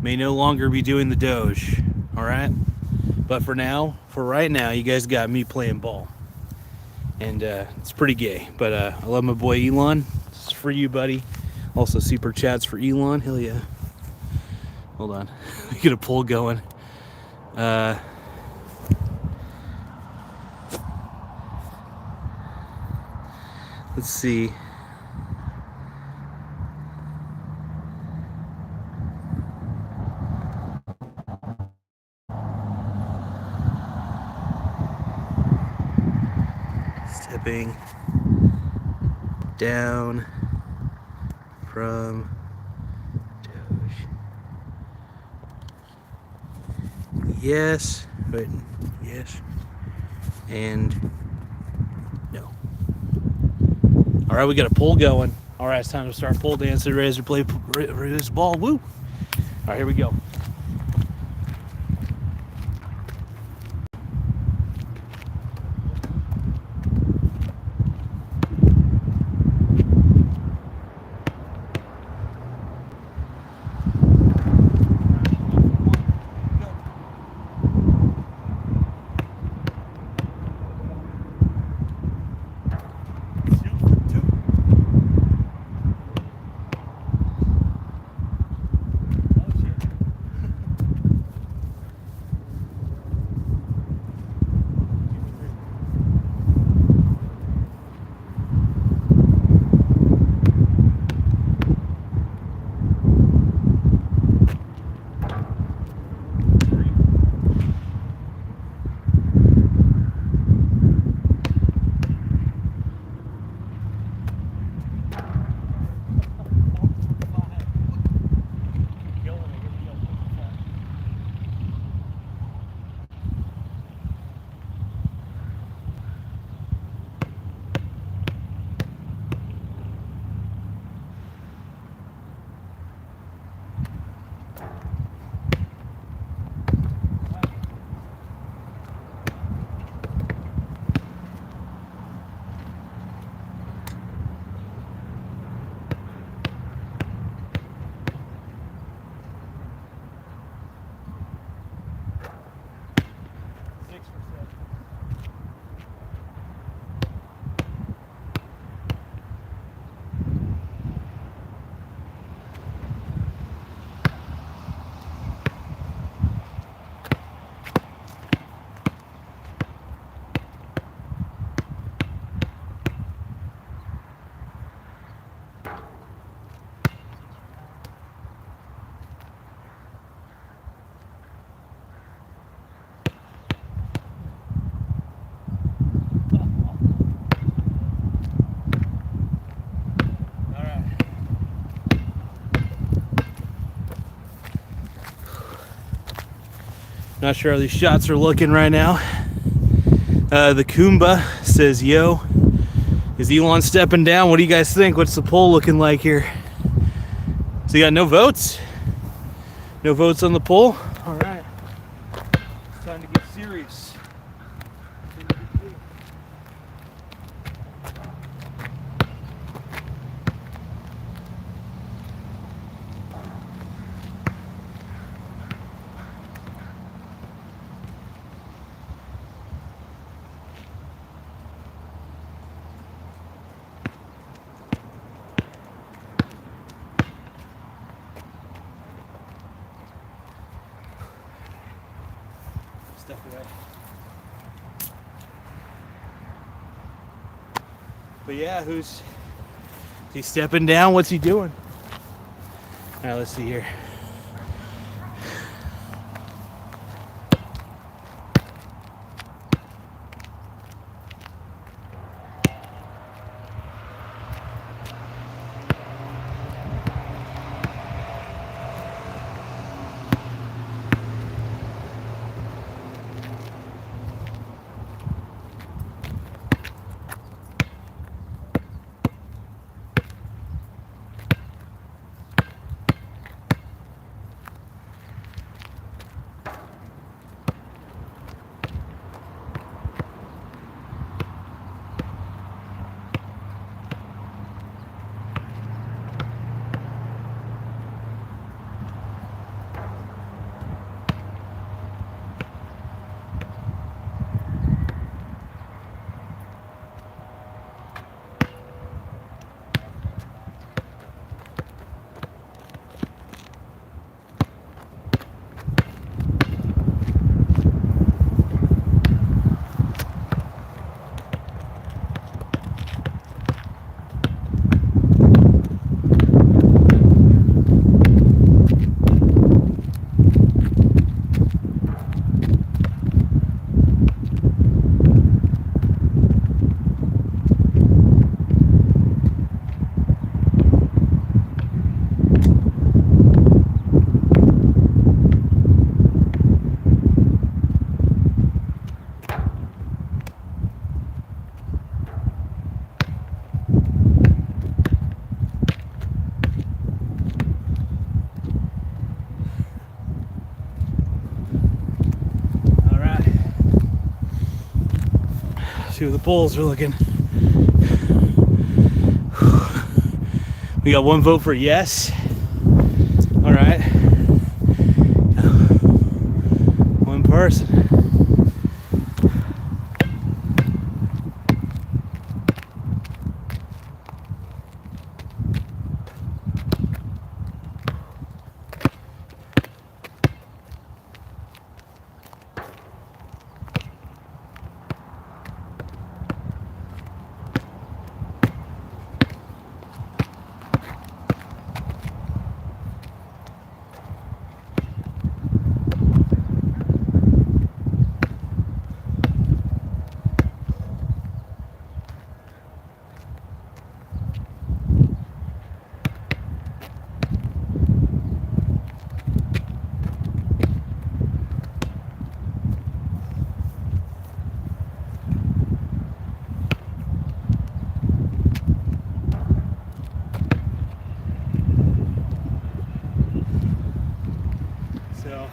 may no longer be doing the Doge. All right, but for right now, you guys got me playing ball, and it's pretty gay. But I love my boy Elon. This is for you, buddy. Also, super chats for Elon. Hell yeah. Hold on, get a poll going. Let's see. Stepping down from Doge. Yes, but yes, and no. All right, we got a poll going. All right, it's time to start pole dancing. Ready to play this ball. Woo! All right, here we go. Not sure how these shots are looking right now. The Kumba says, yo, is Elon stepping down? What do you guys think? What's the poll looking like here? So you got no votes? No votes on the poll? All right. It's time to get serious. Step away. But yeah, is he stepping down? What's he doing? All right, let's see here. See what the polls are looking. We got one vote for yes. All right. One person. So,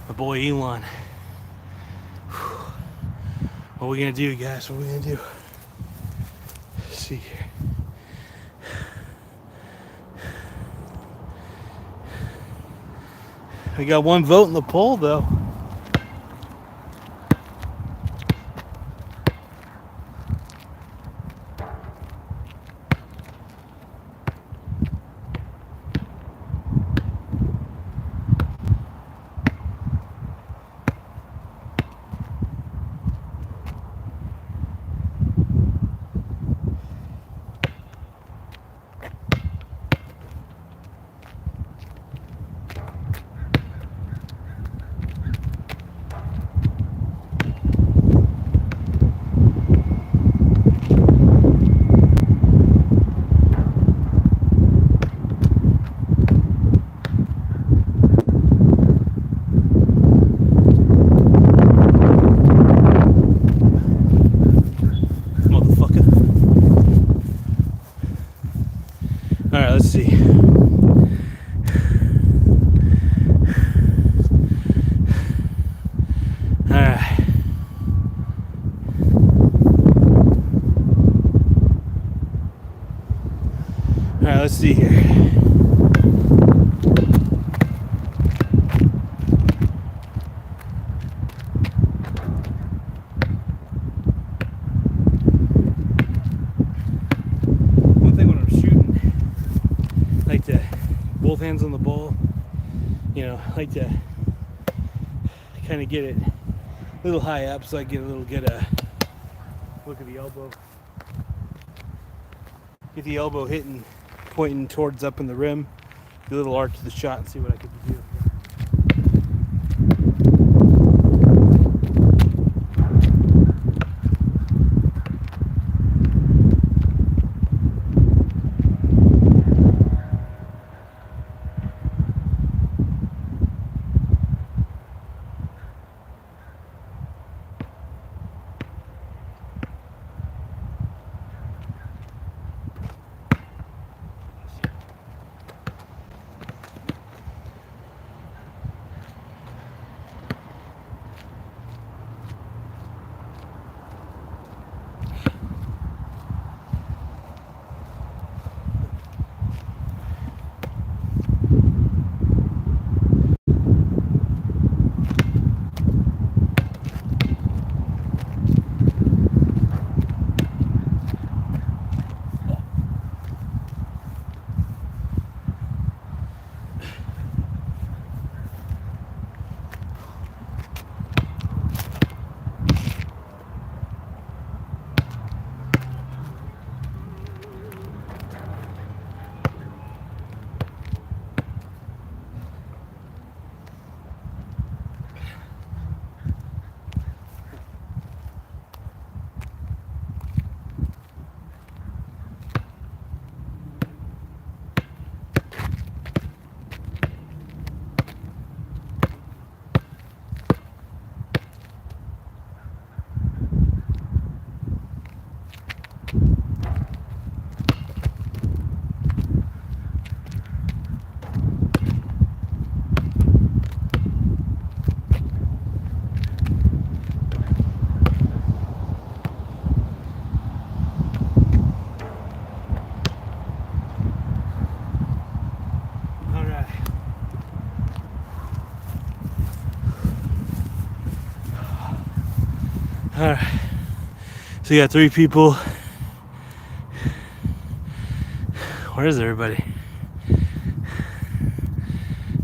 my boy Elon. What are we gonna do, guys? What are we gonna do? Let's see here. We got one vote in the poll, though. All right, let's see. All right. All right, let's see here. One thing when I'm shooting, I like to both hands on the ball. You know, I like to kind of get it a little high up so I get a look at the elbow. Get the elbow hitting, pointing towards up in the rim. Do a little arch of the shot and see what I could do. All right. So you got 3 people. Where is everybody?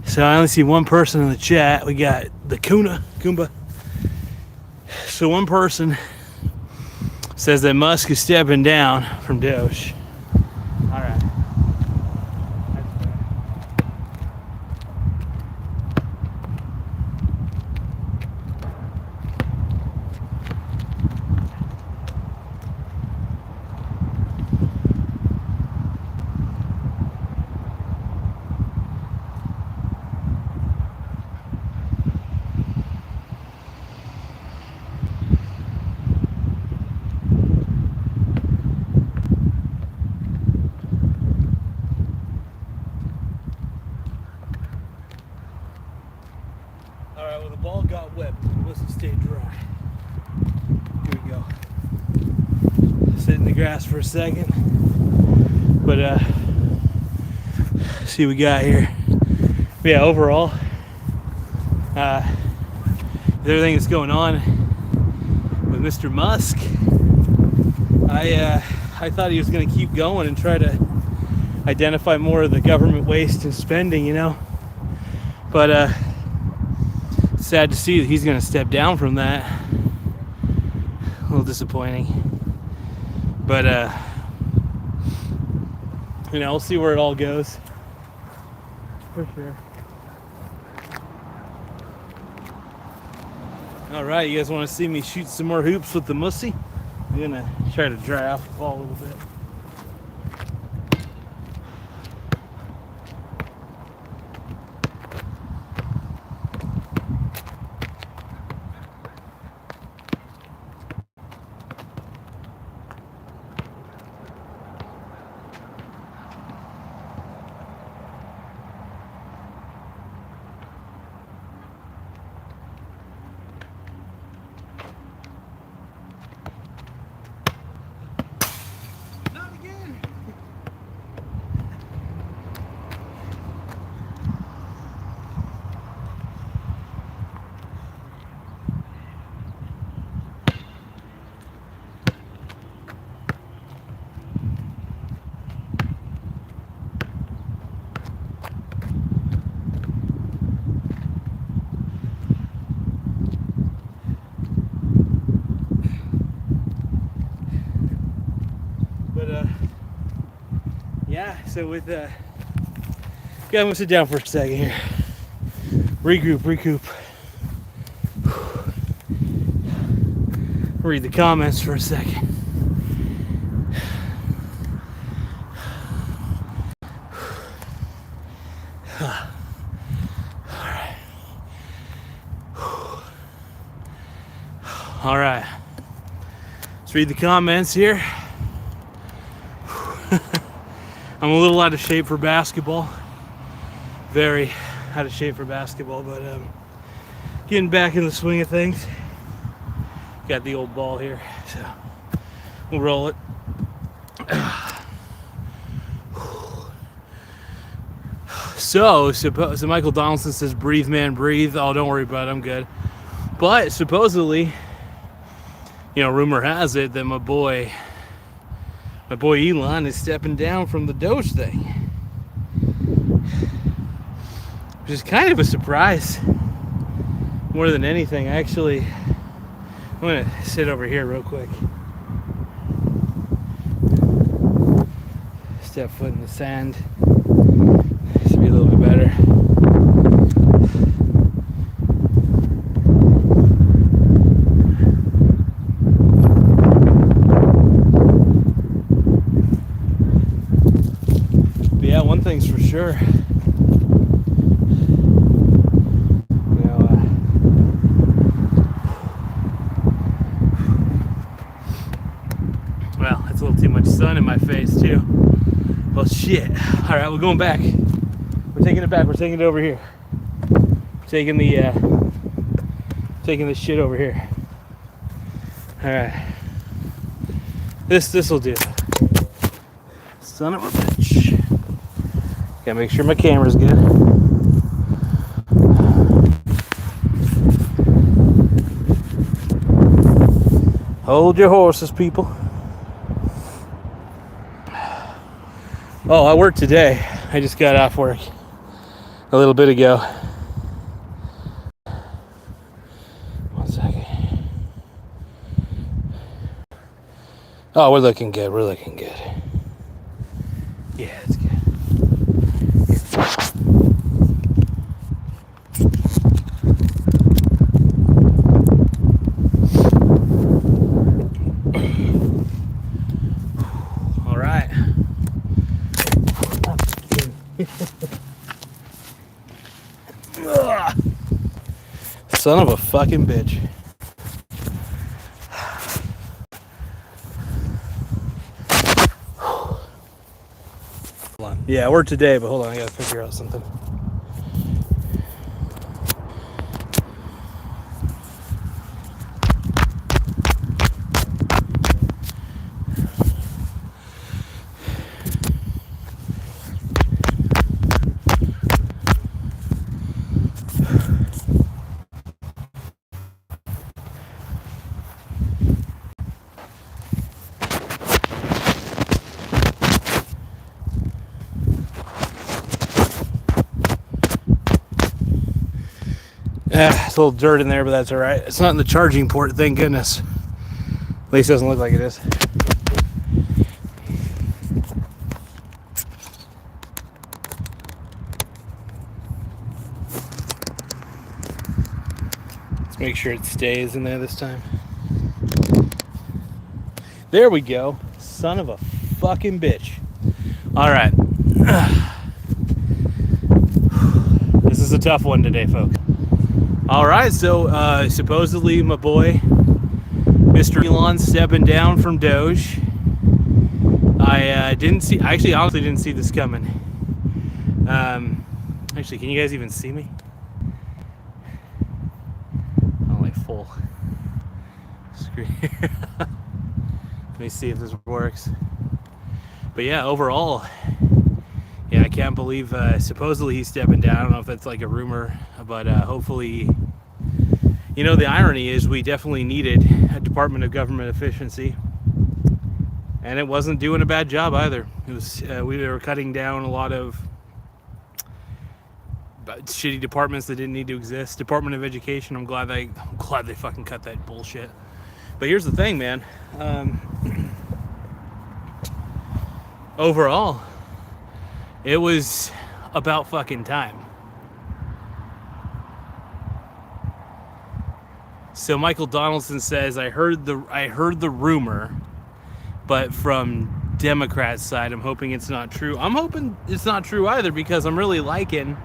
So I only see 1 person in the chat. We got the Kumba. So 1 person says that Musk is stepping down from Doge. All right. All right, well, the ball got wet, but the whistle stayed dry. Here we go. Sit in the grass for a second. But, see what we got here. But yeah, overall, everything that's going on with Mr. Musk, I thought he was going to keep going and try to identify more of the government waste and spending, you know. But, sad to see that he's going to step down from that. A little disappointing, but you know, we'll see where it all goes for sure. All right, you guys want to see me shoot some more hoops with the mussy? I'm gonna try to dry off the ball a little bit. Yeah, so with yeah, I'm gonna sit down for a second here. Recoup. Read the comments for a second. All right. Let's read the comments here. I'm a little out of shape for basketball. Very out of shape for basketball, but getting back in the swing of things. Got the old ball here, so we'll roll it. So Michael Donaldson says, "Breathe, man, breathe." Oh, don't worry about it. I'm good. But supposedly, you know, rumor has it that my boy Elon is stepping down from the Doge thing, which is kind of a surprise more than anything. Actually, I'm gonna sit over here real quick, step foot in the sand. This will be a little bit better. One thing's for sure, you know, well, it's a little too much sun in my face too. Well, shit. All right, we're going back. We're taking it back. We're taking it over here. Taking the shit over here. All right. This will do. Son of a bitch. Gotta make sure my camera's good. Hold your horses, people. Oh, I worked today. I just got off work a little bit ago. One second. Oh, we're looking good. We're looking good. Yeah, it's good. All right. Son of a fucking bitch. Yeah, I worked today, but hold on, I gotta figure out something. It's a little dirt in there, but that's all right. It's not in the charging port, thank goodness. At least it doesn't look like it is. Let's make sure it stays in there this time. There we go. Son of a fucking bitch. All right. This is a tough one today, folks. All right, so supposedly my boy, Mr. Elon, stepping down from Doge. I honestly didn't see this coming. Actually, can you guys even see me? I'm like full screen. Let me see if this works. But yeah, overall, yeah, I can't believe supposedly he's stepping down. I don't know if that's like a rumor, but hopefully, you know, the irony is we definitely needed a Department of Government Efficiency, and it wasn't doing a bad job either. It was we were cutting down a lot of shitty departments that didn't need to exist. Department of Education, I'm glad they fucking cut that bullshit. But here's the thing, man. Overall, it was about fucking time. So Michael Donaldson says, I heard the rumor, but from Democrats' side, I'm hoping it's not true. I'm hoping it's not true either, because I'm really liking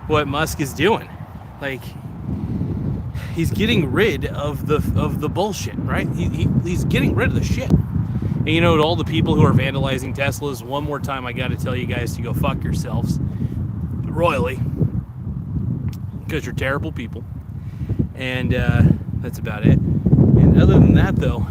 what Musk is doing. Like, he's getting rid of the bullshit, right? He's getting rid of the shit. And you know, to all the people who are vandalizing Teslas, one more time, I got to tell you guys to go fuck yourselves royally, because you're terrible people. And that's about it. And other than that, though,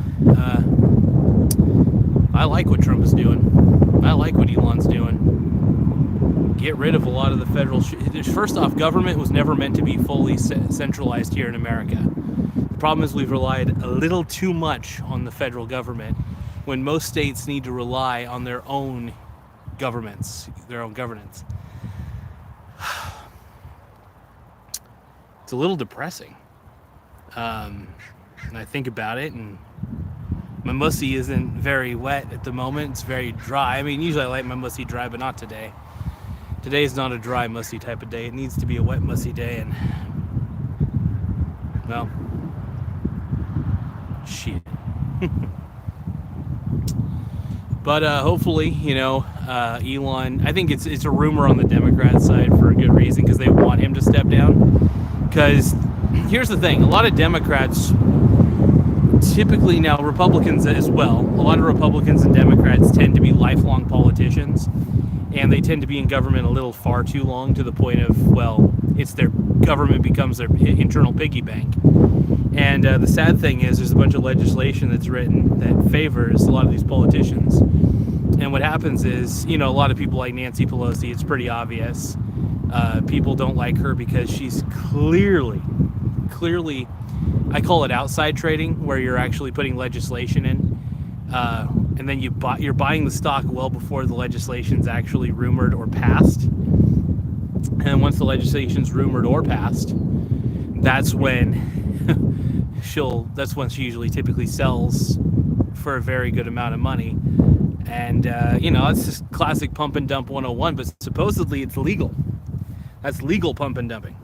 I like what Trump is doing. I like what Elon's doing. Get rid of a lot of the federal first off, government was never meant to be fully centralized here in America. The problem is we've relied a little too much on the federal government, when most states need to rely on their own governments, their own governance. It's a little depressing. And I think about it, and my mussy isn't very wet at the moment. It's very dry. I mean, usually I like my mussy dry, but not today. Today is not a dry, mussy type of day. It needs to be a wet, mussy day, and, well, shit. But hopefully, you know, Elon, I think it's a rumor on the Democrat side for a good reason, because they want him to step down. Because here's the thing, a lot of Democrats, typically now Republicans as well, a lot of Republicans and Democrats tend to be lifelong politicians, and they tend to be in government a little far too long, to the point of, well, it's their government becomes their internal piggy bank. And the sad thing is there's a bunch of legislation that's written that favors a lot of these politicians. And what happens is, you know, a lot of people like Nancy Pelosi, it's pretty obvious. People don't like her because she's clearly I call it outside trading, where you're actually putting legislation in, and then you're buying the stock well before the legislation's actually rumored or passed. And once the legislation's rumored or passed, that's when she usually typically sells for a very good amount of money. And it's just classic pump and dump 101, but supposedly it's legal. That's legal pump and dumping,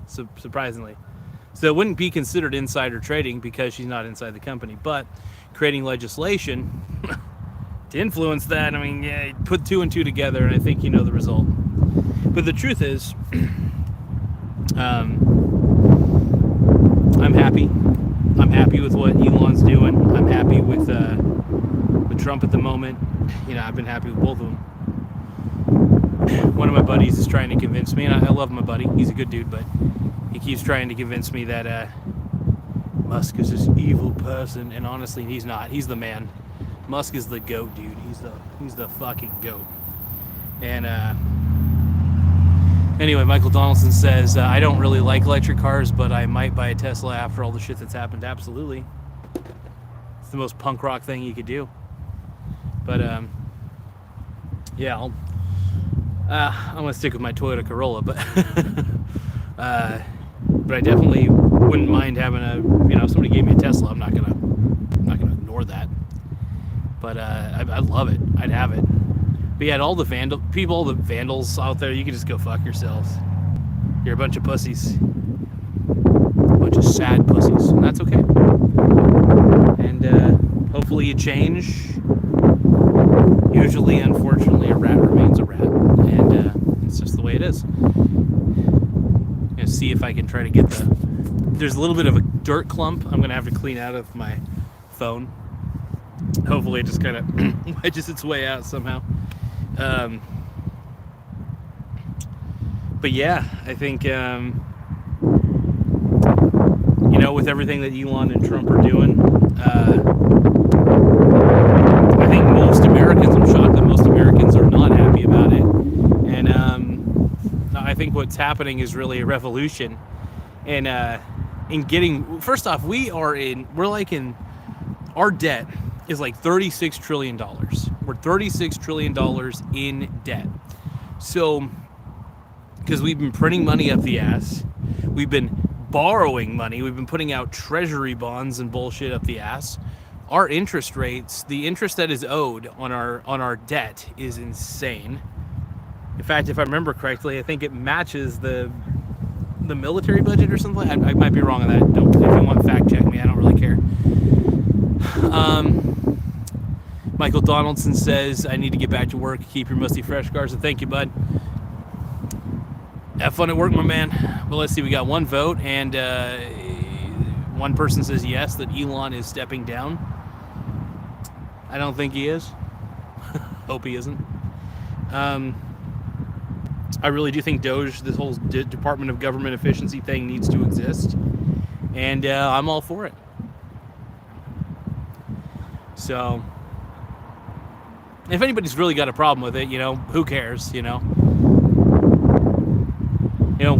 surprisingly. So it wouldn't be considered insider trading because she's not inside the company, but creating legislation to influence that, put 2 and 2 together, and I think you know the result. But the truth is, I'm happy. I'm happy with what Elon's doing. I'm happy with Trump at the moment. I've been happy with both of them. One of my buddies is trying to convince me, and I love my buddy. He's a good dude, but he keeps trying to convince me that Musk is this evil person, and honestly, he's not. He's the man. Musk is the goat, dude. He's the fucking goat. And anyway, Michael Donaldson says, I don't really like electric cars, but I might buy a Tesla after all the shit that's happened. Absolutely. It's the most punk rock thing you could do. But yeah, I'm gonna stick with my Toyota Corolla, but but I definitely wouldn't mind having if somebody gave me a Tesla, I'm not gonna ignore that. But I love it. I'd have it. But yeah, all the vandals out there, you can just go fuck yourselves. You're a bunch of pussies. A bunch of sad pussies. And that's okay. And hopefully you change. Usually, unfortunately, a rat remains a rat. And it's just the way it is. I'm going to see if I can try to get there's a little bit of a dirt clump I'm going to have to clean out of my phone. Hopefully it just kind of wedges its way out somehow. But yeah, I think, with everything that Elon and Trump are doing, I think most Americans, I'm shocked that most Americans are not happy about it. And I think what's happening is really a revolution in getting, first off, our debt is like $36 trillion. We're $36 trillion in debt. So, because we've been printing money up the ass, we've been borrowing money, we've been putting out treasury bonds and bullshit up the ass. Our interest rates, the interest that is owed on our debt is insane. In fact, if I remember correctly, I think it matches the military budget or something. I might be wrong on that. If you want to fact check me, I don't really care. Michael Donaldson says, I need to get back to work. Keep your musty fresh, Garza. Thank you, bud. Have fun at work, my man. Well, let's see. We got one vote, and one person says yes, that Elon is stepping down. I don't think he is. Hope he isn't. I really do think Doge, this whole Department of Government Efficiency thing, needs to exist. And I'm all for it. So, if anybody's really got a problem with it, who cares, we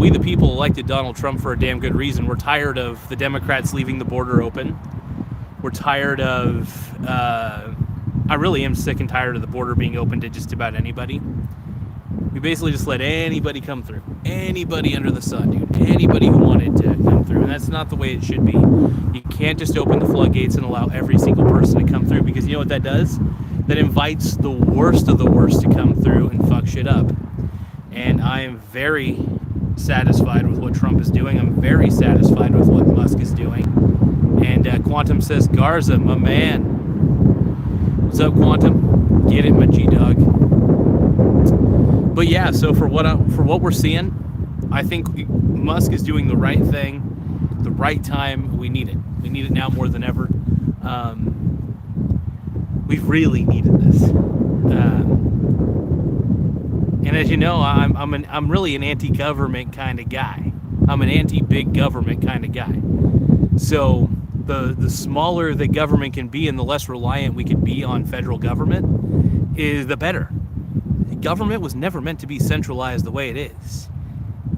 the people elected Donald Trump for a damn good reason. We're tired of the Democrats leaving the border open. We're tired of, I really am sick and tired of the border being open to just about anybody. We basically just let anybody come through. Anybody under the sun, dude. Anybody who wanted to come through. And that's not the way it should be. You can't just open the floodgates and allow every single person to come through, because you know what that does? That invites the worst of the worst to come through and fuck shit up. And I am very satisfied with what Trump is doing. I'm very satisfied with what Musk is doing. And Quantum says, Garza, my man. What's up, Quantum? Get it, my G-Dog. But yeah, so for what we're seeing, I think Musk is doing the right thing, the right time. We need it. We need it now more than ever. We've really needed this. And as you know, I'm really an anti-government kind of guy. I'm an anti-big government kind of guy. So the smaller the government can be and the less reliant we can be on federal government, is the better. Government was never meant to be centralized the way it is.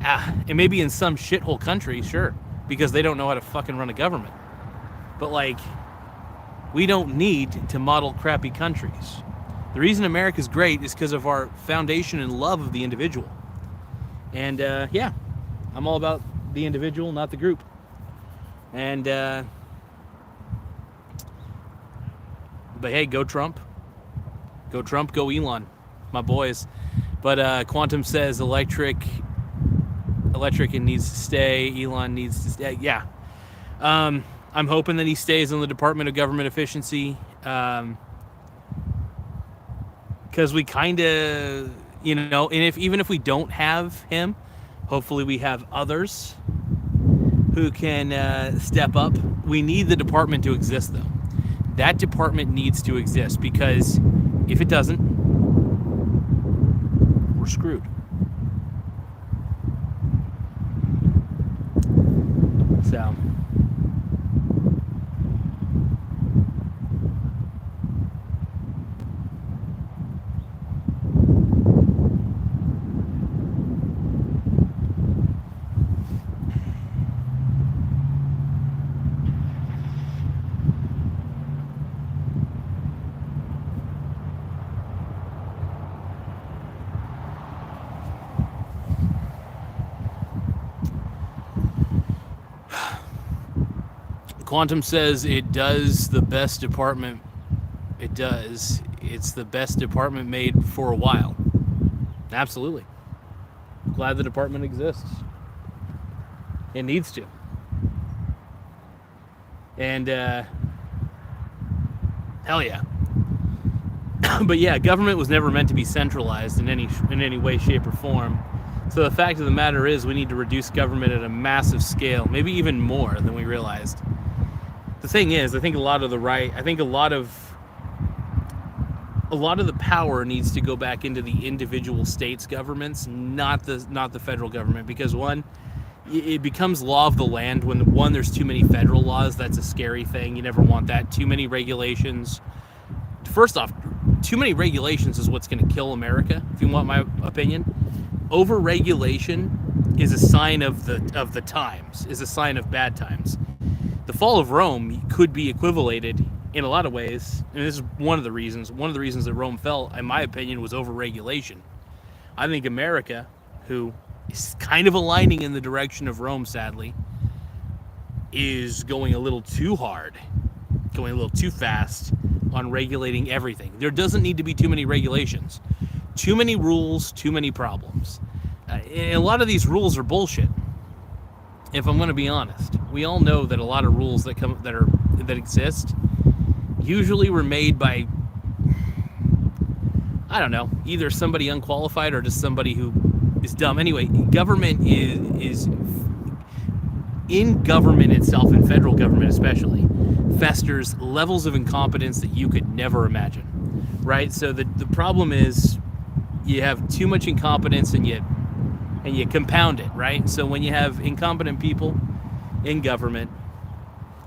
And maybe in some shithole country, sure. because they don't know how to fucking run a government. But like, we don't need to model crappy countries. The reason America's great is because of our foundation and love of the individual. And yeah, I'm all about the individual, not the group. And but hey, go Trump. Go Trump, go Elon, my boys. But Quantum says electric and needs to stay. Elon needs to stay. Yeah. I'm hoping that he stays in the Department of Government Efficiency. Because we kind of, and even if we don't have him, hopefully we have others who can step up. We need the department to exist, though. That department needs to exist, because if it doesn't, we're screwed. So. Quantum says it does the best department. It does. It's the best department made for a while. Absolutely. Glad the department exists. It needs to. And hell yeah. But yeah, government was never meant to be centralized in any way, shape, or form. So the fact of the matter is, we need to reduce government at a massive scale, maybe even more than we realized. The thing is, I think a lot of the power needs to go back into the individual states' governments, not the federal government, because one, it becomes law of the land when there's too many federal laws. That's a scary thing. You never want that. Too many regulations. First off, too many regulations is what's going to kill America, if you want my opinion. Over-regulation is a sign of the times, is a sign of bad times. The fall of Rome could be equivalated in a lot of ways, and this is one of the reasons that Rome fell, in my opinion, was over-regulation. I think America, who is kind of aligning in the direction of Rome, sadly, is going a little too hard, going a little too fast on regulating everything. There doesn't need to be too many regulations. Too many rules, too many problems. And a lot of these rules are bullshit. If I'm going to be honest, we all know that a lot of rules that exist usually were made by, I don't know, either somebody unqualified or just somebody who is dumb. Anyway, government is in government itself, in federal government especially, festers levels of incompetence that you could never imagine, right? So the problem is you have too much incompetence and you compound it, right? So when you have incompetent people in government,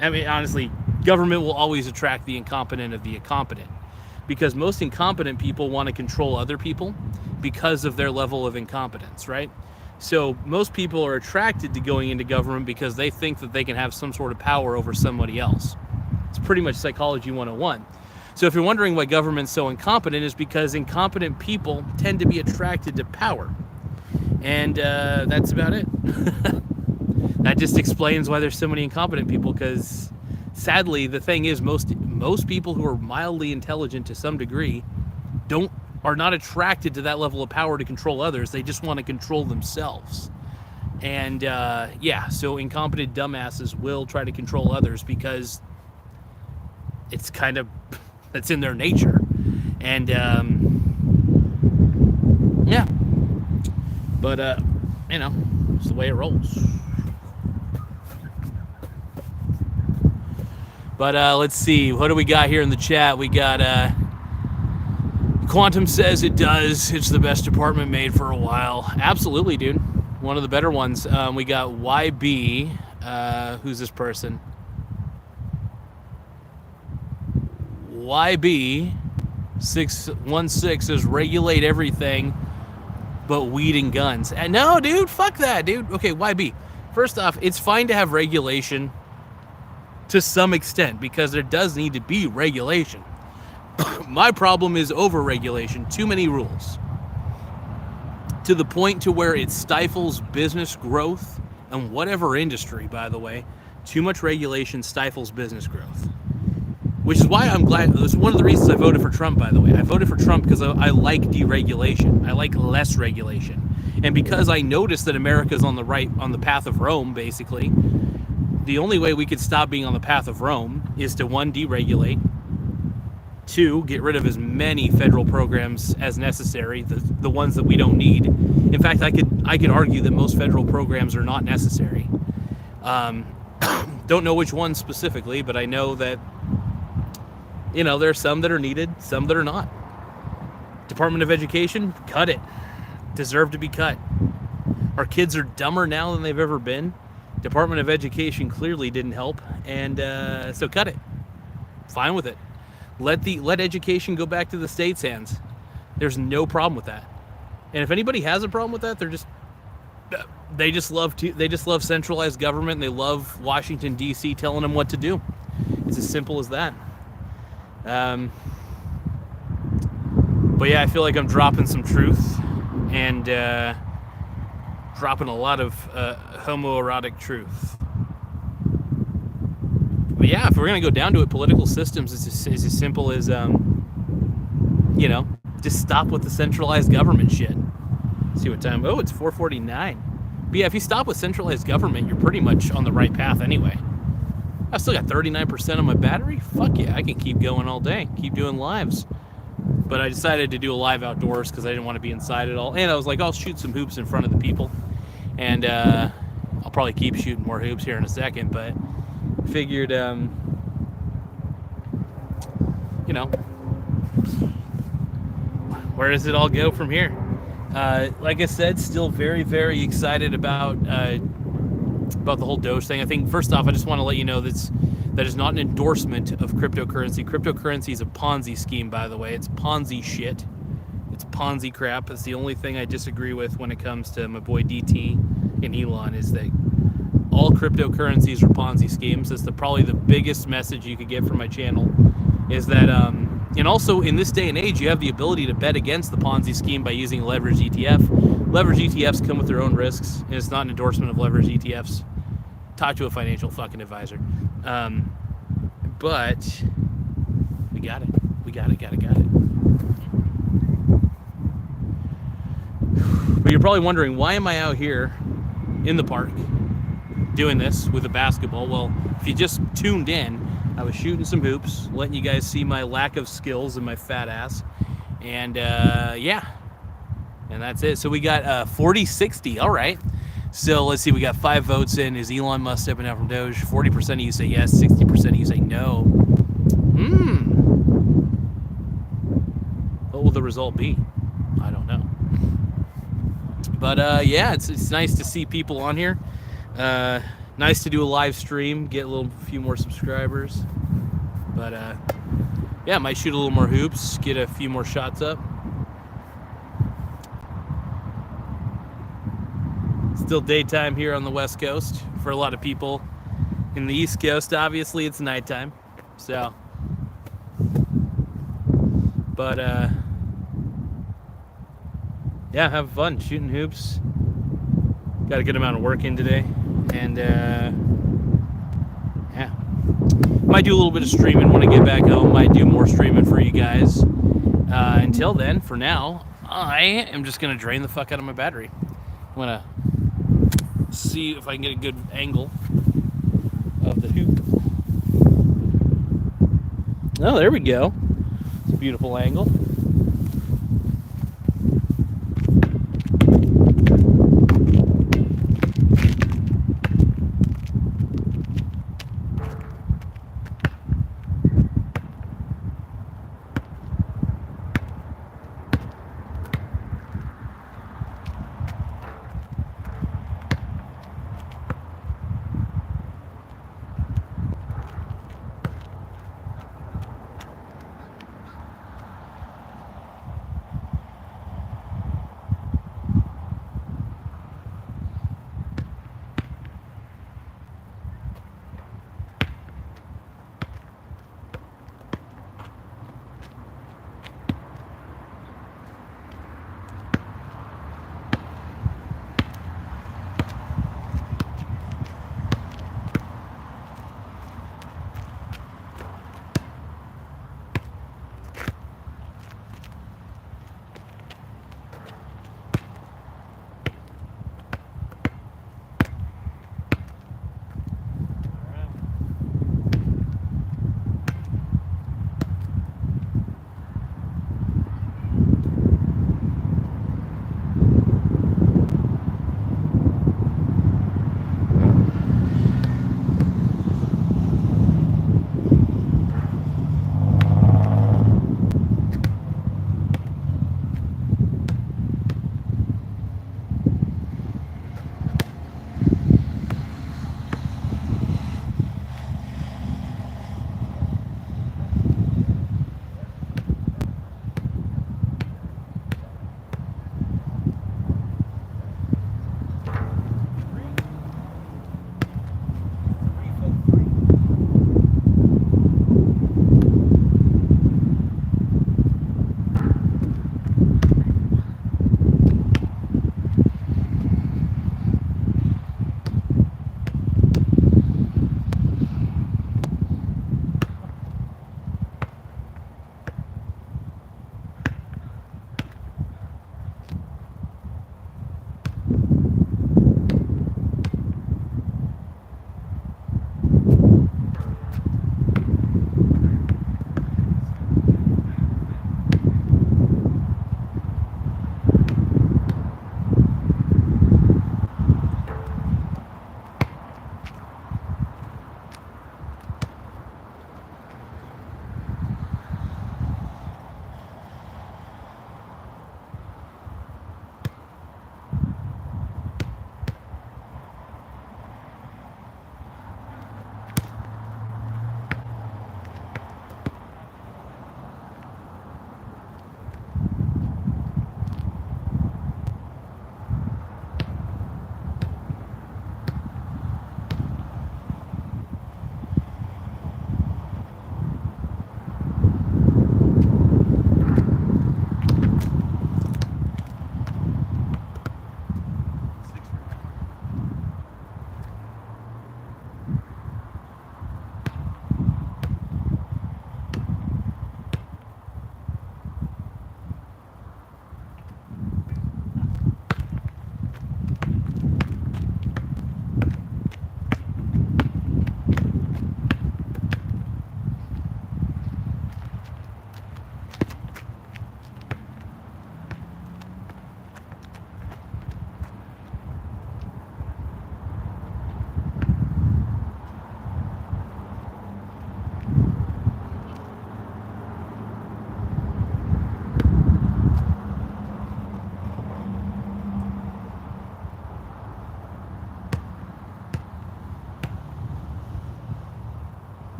I mean, honestly, government will always attract the incompetent of the incompetent, because most incompetent people want to control other people because of their level of incompetence, right? So most people are attracted to going into government because they think that they can have some sort of power over somebody else. It's pretty much psychology 101. So if you're wondering why government's so incompetent, is because incompetent people tend to be attracted to power. And that's about it. That just explains why there's so many incompetent people, because sadly, the thing is, most people who are mildly intelligent to some degree are not attracted to that level of power to control others. They just want to control themselves. And yeah, so incompetent dumbasses will try to control others because it's kind of, that's in their nature. And yeah, but it's the way it rolls. But let's see, what do we got here in the chat? We got Quantum says it does. It's the best department made for a while. Absolutely, dude. One of the better ones. We got YB. Who's this person? YB616 says regulate everything but weed and guns. And no, dude, fuck that, dude. Okay, YB. First off, it's fine to have regulation to some extent because there does need to be regulation. My problem is over-regulation, too many rules, to the point to where it stifles business growth and whatever industry, by the way. Too much regulation stifles business growth. Which is why I'm glad. That's one of the reasons I voted for Trump, by the way. I voted for Trump because I like deregulation. I like less regulation. And because I noticed that America's on the path of Rome, basically, the only way we could stop being on the path of Rome is to, one, deregulate, two, get rid of as many federal programs as necessary, the ones that we don't need. In fact, I could argue that most federal programs are not necessary. Don't know which ones specifically, but I know that, you know, there are some that are needed, some that are not. Department of Education, cut it. Deserve to be cut. Our kids are dumber now than they've ever been. Department of Education clearly didn't help, and so cut it. Fine with it. Let education go back to the state's hands. There's no problem with that. And if anybody has a problem with that, they just love centralized government, and they love Washington D.C. telling them what to do. It's as simple as that. But yeah, I feel like I'm dropping some truth and dropping a lot of homoerotic truth. But yeah, if we're gonna go down to it, political systems is as simple as you know, just stop with the centralized government shit. See what time? Oh, it's 4:49. But yeah, if you stop with centralized government, you're pretty much on the right path anyway. I've still got 39% on my battery. Fuck yeah, I can keep going all day, keep doing lives. But I decided to do a live outdoors because I didn't want to be inside at all. And I was like, I'll shoot some hoops in front of the people. And I'll probably keep shooting more hoops here in a second. But figured, you know, where does it all go from here? Like I said, still very, very excited about the whole Doge thing. I think, first off, I just want to let you know that is not an endorsement of cryptocurrency. Cryptocurrency is a Ponzi scheme, by the way. It's Ponzi shit. It's Ponzi crap. It's the only thing I disagree with when it comes to my boy DT and Elon, is that all cryptocurrencies are Ponzi schemes. That's probably the biggest message you could get from my channel, is that, and also in this day and age, you have the ability to bet against the Ponzi scheme by using a leveraged ETF. Leveraged ETFs come with their own risks, and it's not an endorsement of leveraged ETFs. Talk to a financial fucking advisor. But we got it. We got it. But you're probably wondering, why am I out here in the park doing this with a basketball? Well, if you just tuned in, I was shooting some hoops, letting you guys see my lack of skills and my fat ass. And yeah, and that's it. So we got 40-60. All right. So let's see, we got 5 votes in. Is Elon Musk stepping out from Doge? 40% of you say yes, 60% of you say no. What will the result be? I don't know. But yeah, it's nice to see people on here. Nice to do a live stream, get a few more subscribers. But yeah, might shoot a little more hoops, get a few more shots up. Still daytime here on the West Coast. For a lot of people in the East Coast, obviously it's nighttime. So, but yeah, have fun shooting hoops. Got a good amount of work in today, and yeah, might do a little bit of streaming when I get back home. Might do more streaming for you guys. Until then, for now, I am just gonna drain the fuck out of my battery. I'm gonna see if I can get a good angle of the hoop. Oh, there we go. It's a beautiful angle.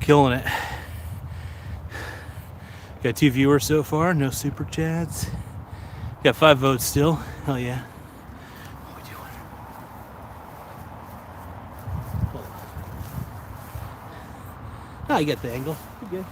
killing it. Got 2 viewers so far, no super chats. Got 5 votes still. Hell yeah. What we doing? Hold on. Oh, you got the angle. You're good.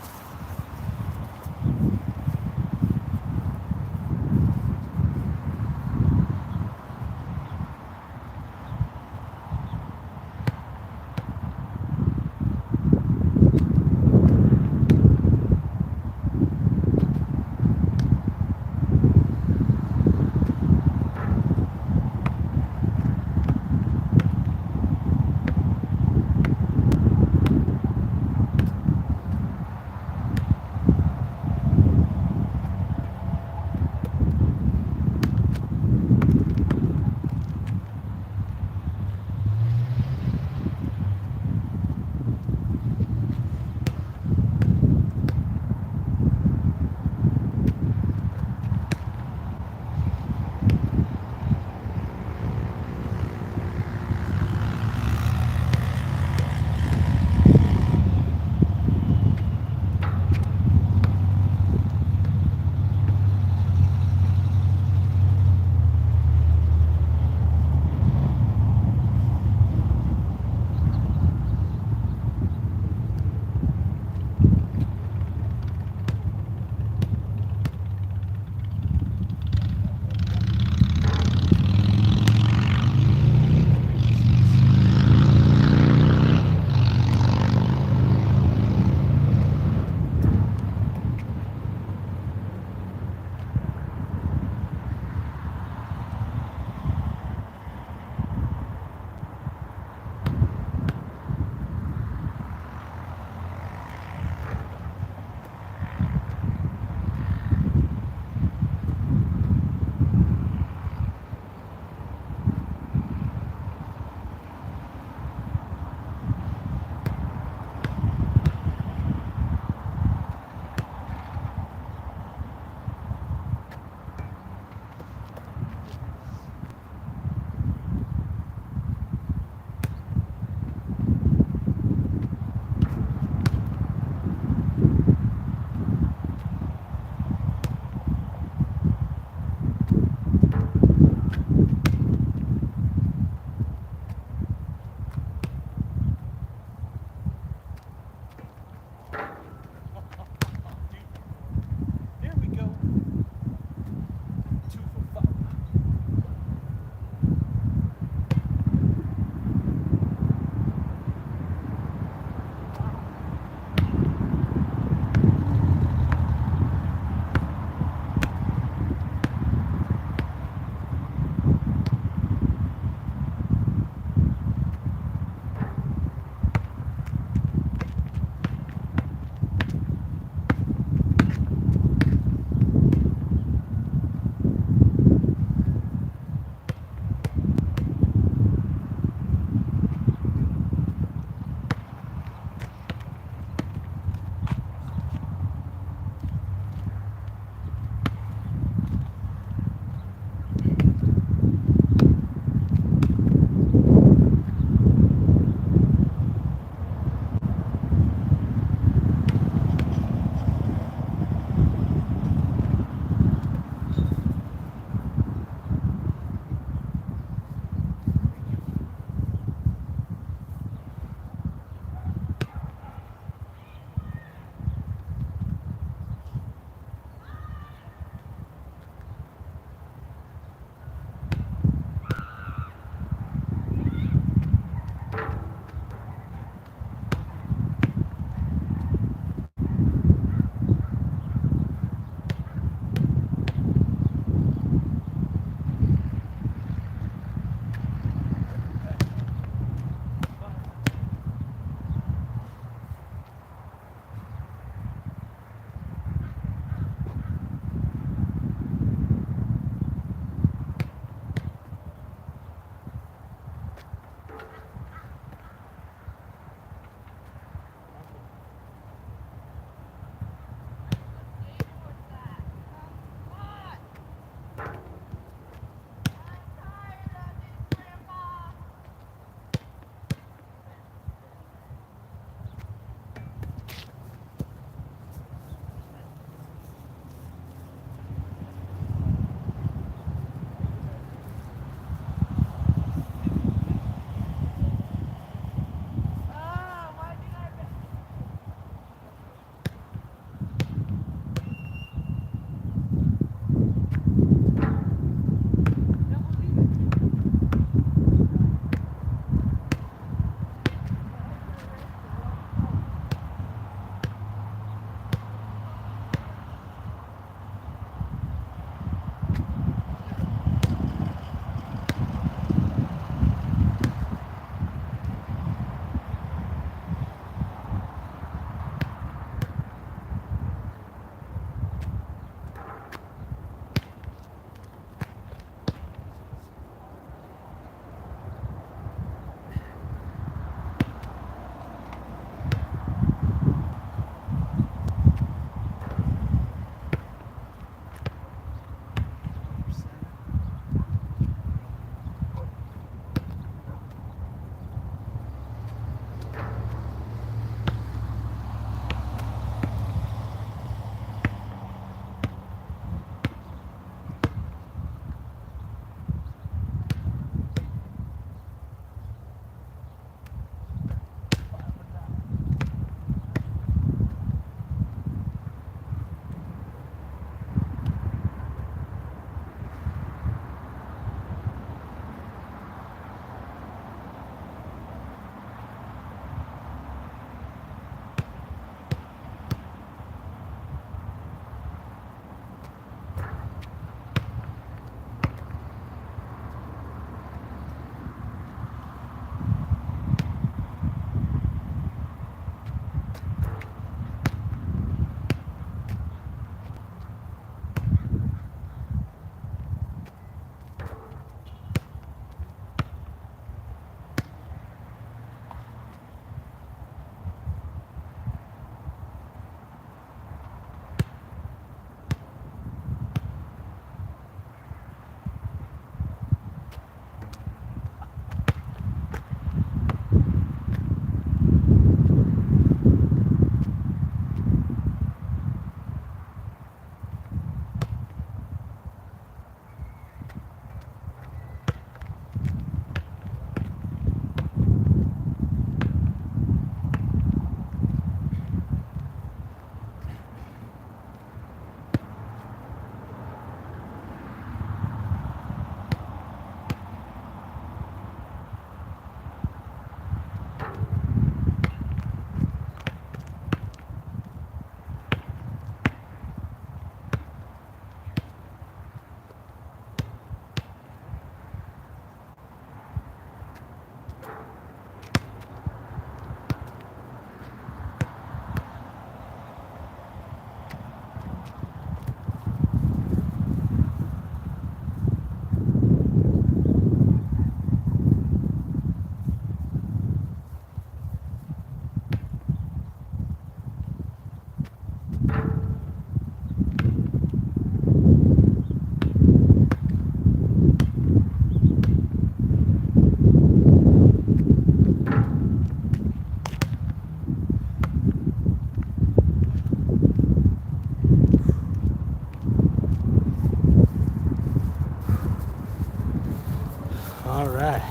All right.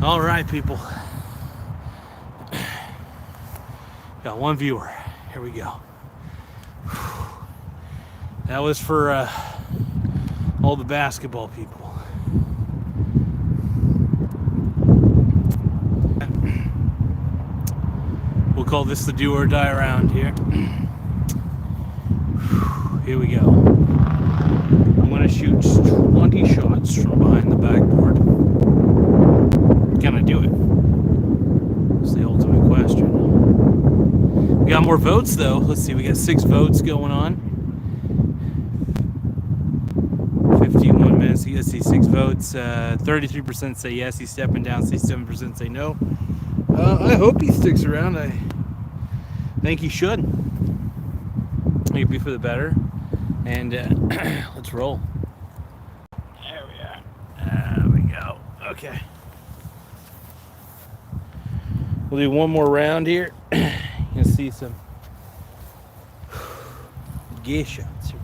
All right, people. Got one viewer. Here we go. That was for all the basketball people. We'll call this the do or die round here. Here we go. I'm going to shoot 20 shots from behind the backboard. Can I do it? That's the ultimate question. We got more votes though. Let's see, we got 6 votes going on. 51 minutes. Let's see, 6 votes. 33% say yes, he's stepping down. 67% say no. I hope he sticks around. I think he should. Maybe for the better. And let's roll. There we are. There we go. Okay. We'll do one more round here. You'll see some gear shots here.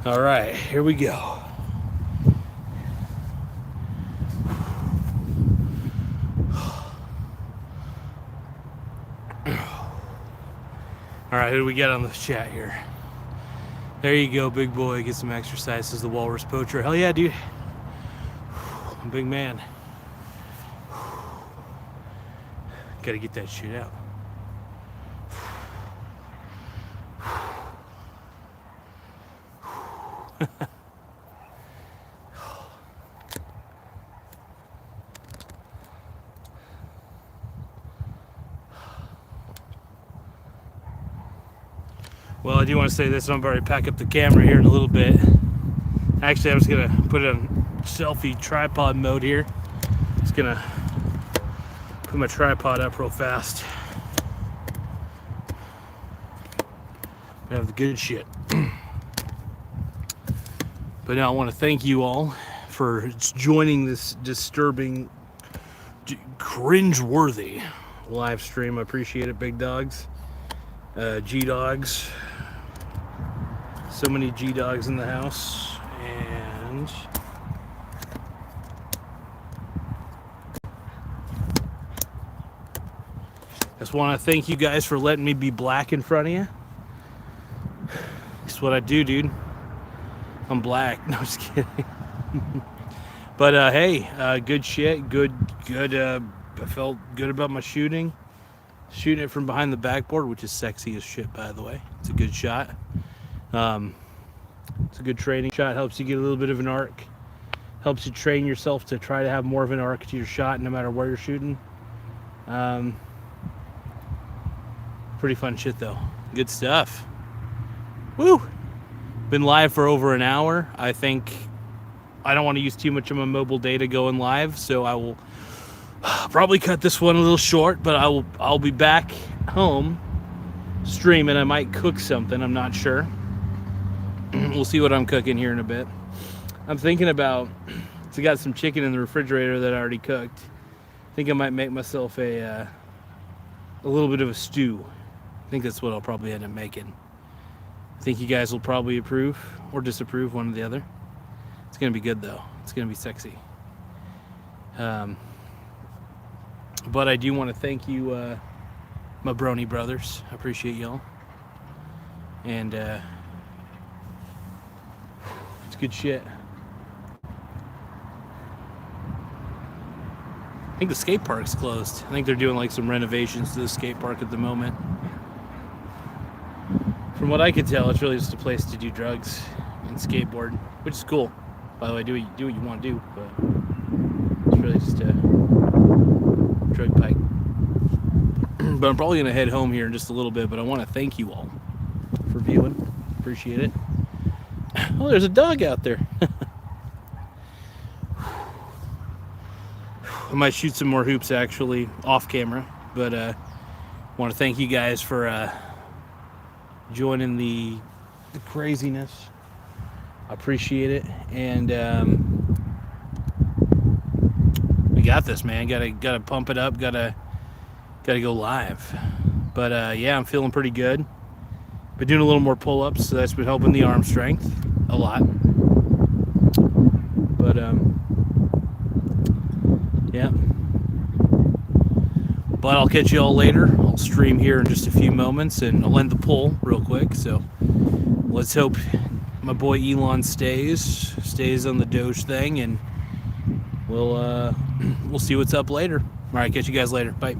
All right, here we go. All right, who do we get on the chat here? There you go, big boy. Get some exercise, says the Walrus Poacher. Hell yeah, dude. I'm a big man. Gotta get that shit out. Well, I do want to say this. I'm going to pack up the camera here in a little bit. Actually, I'm just going to put it on selfie tripod mode here. Just going to put my tripod up real fast. I have the good shit. But now I want to thank you all for joining this disturbing, cringe-worthy live stream. I appreciate it, big dogs. G-dogs. So many G-dogs in the house. And just want to thank you guys for letting me be black in front of you. That's what I do, dude. I'm black. No, just kidding. But hey, good shit. Good. I felt good about my shooting. Shooting it from behind the backboard, which is sexy as shit, by the way. It's a good shot. It's a good training shot. Helps you get a little bit of an arc. Helps you train yourself to try to have more of an arc to your shot, no matter where you're shooting. Pretty fun shit, though. Good stuff. Woo! Been live for over an hour. I think I don't want to use too much of my mobile data going live, so I will probably cut this one a little short, but I'll be back home streaming. I might cook something, I'm not sure. We'll see what I'm cooking here in a bit. I'm thinking about, so I got some chicken in the refrigerator that I already cooked. I think I might make myself a little bit of a stew. I think that's what I'll probably end up making. I think you guys will probably approve or disapprove, one or the other. It's gonna be good though. It's gonna be sexy. But I do want to thank you, my brony brothers. I appreciate y'all. And it's good shit. I think the skate park's closed. I think they're doing like some renovations to the skate park at the moment. From what I could tell, it's really just a place to do drugs and skateboard, which is cool. By the way, do what you want to do, but it's really just a drug pipe. But I'm probably going to head home here in just a little bit, but I want to thank you all for viewing. Appreciate it. Oh, there's a dog out there. I might shoot some more hoops actually off camera, but I want to thank you guys for joining the craziness. I appreciate it, and we got this, man. Gotta pump it up. Gotta go live. But yeah, I'm feeling pretty good. Been doing a little more pull-ups, so that's been helping the arm strength a lot. But yeah. But I'll catch you all later. I'll stream here in just a few moments, and I'll end the poll real quick. So let's hope my boy Elon stays on the Doge thing, and we'll see what's up later. All right, catch you guys later. Bye.